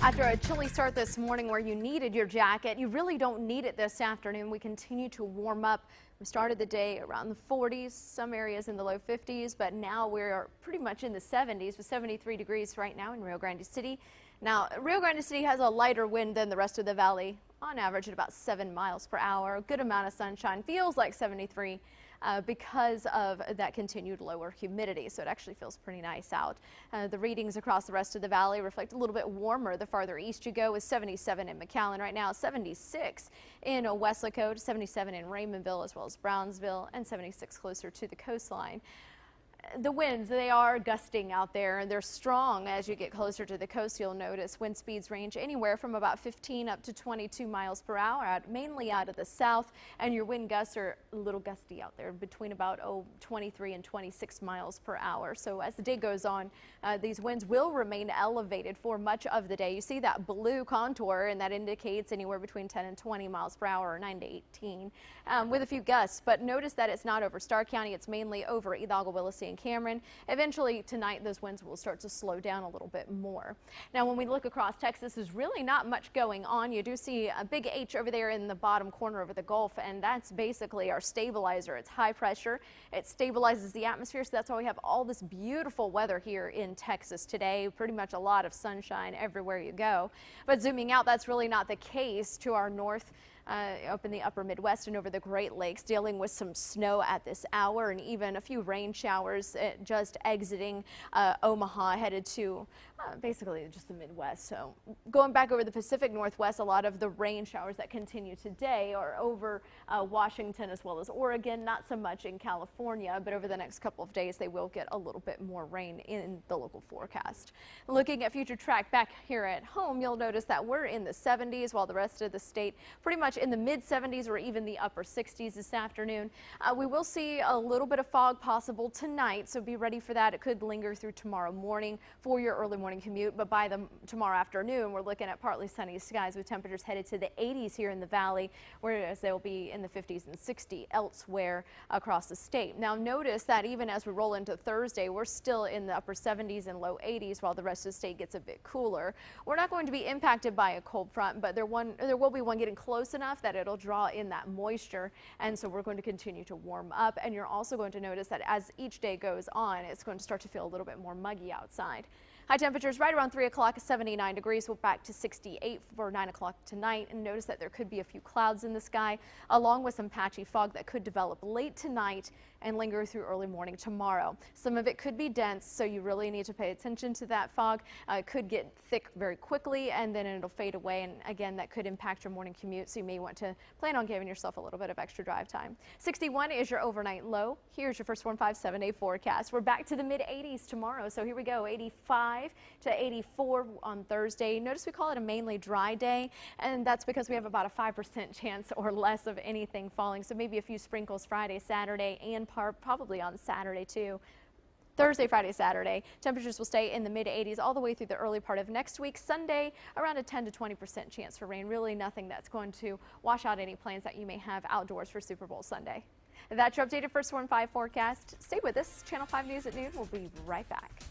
After a chilly start this morning where you needed your jacket, you really don't need it this afternoon. We continue to warm up. We started the day around the 40s, some areas in the low 50s, but now we're pretty much in the 70s with 73 degrees right now in Rio Grande City. Now, Rio Grande City has a lighter wind than the rest of the valley, on average at about 7 miles per hour. A good amount of sunshine, feels like 73. Because of that continued lower humidity. So it actually feels pretty nice out. The readings across the rest of the valley reflect a little bit warmer the farther east you go, with 77 in McAllen right now, 76 in Weslaco, 77 in Raymondville as well as Brownsville, and 76 closer to the coastline. The winds, they are gusting out there, and they're strong as you get closer to the coast. You'll notice wind speeds range anywhere from about 15 up to 22 miles per hour, mainly out of the south, and your wind gusts are a little gusty out there between about 23 and 26 miles per hour. So as the day goes on, these winds will remain elevated for much of the day. You see that blue contour, and that indicates anywhere between 10 and 20 miles per hour, or 9 to 18, with a few gusts. But notice that it's not over Starr County. It's mainly over Hidalgo, Willacy, and Cameron. Eventually tonight, those winds will start to slow down a little bit more. Now, when we look across Texas, there's really not much going on. You do see a big H over there in the bottom corner of the Gulf, and that's basically our stabilizer. It's high pressure. It stabilizes the atmosphere, so that's why we have all this beautiful weather here in Texas today. Pretty much a lot of sunshine everywhere you go. But zooming out, that's really not the case to our north. Up in the upper Midwest and over the Great Lakes, dealing with some snow at this hour and even a few rain showers just exiting Omaha, headed to basically just the Midwest. So going back over the Pacific Northwest, a lot of the rain showers that continue today are over Washington as well as Oregon. Not so much in California, but over the next couple of days they will get a little bit more rain in the local forecast. Looking at future track back here at home, you'll notice that we're in the 70s while the rest of the state pretty much in the mid 70s or even the upper 60s this afternoon. We will see a little bit of fog possible tonight, so be ready for that. It could linger through tomorrow morning for your early morning commute, but by tomorrow afternoon, we're looking at partly sunny skies with temperatures headed to the 80s here in the valley, whereas they'll be in the 50s and 60s elsewhere across the state. Now, notice that even as we roll into Thursday, we're still in the upper 70s and low 80s while the rest of the state gets a bit cooler. We're not going to be impacted by a cold front, but there will be one getting close enough that it'll draw in that moisture, and so we're going to continue to warm up. And you're also going to notice that as each day goes on, it's going to start to feel a little bit more muggy outside. High temperatures right around 3 o'clock, 79 degrees. We're back to 68 for 9 o'clock tonight. And notice that there could be a few clouds in the sky, along with some patchy fog that could develop late tonight and linger through early morning tomorrow. Some of it could be dense, so you really need to pay attention to that fog. It could get thick very quickly, and then it'll fade away. And again, that could impact your morning commute, so you may want to plan on giving yourself a little bit of extra drive time. 61 is your overnight low. Here's your first 7-day forecast. We're back to the mid 80s tomorrow, so here we go. 85 to 84 on Thursday. Notice we call it a mainly dry day, and that's because we have about a 5% chance or less of anything falling. So maybe a few sprinkles Friday, Saturday, and probably on Saturday too. Thursday, Friday, Saturday, temperatures will stay in the mid 80s all the way through the early part of next week. Sunday, around a 10 to 20% chance for rain. Really nothing that's going to wash out any plans that you may have outdoors for Super Bowl Sunday. That's your updated First 1 5 forecast. Stay with us. Channel 5 News at noon. We'll be right back.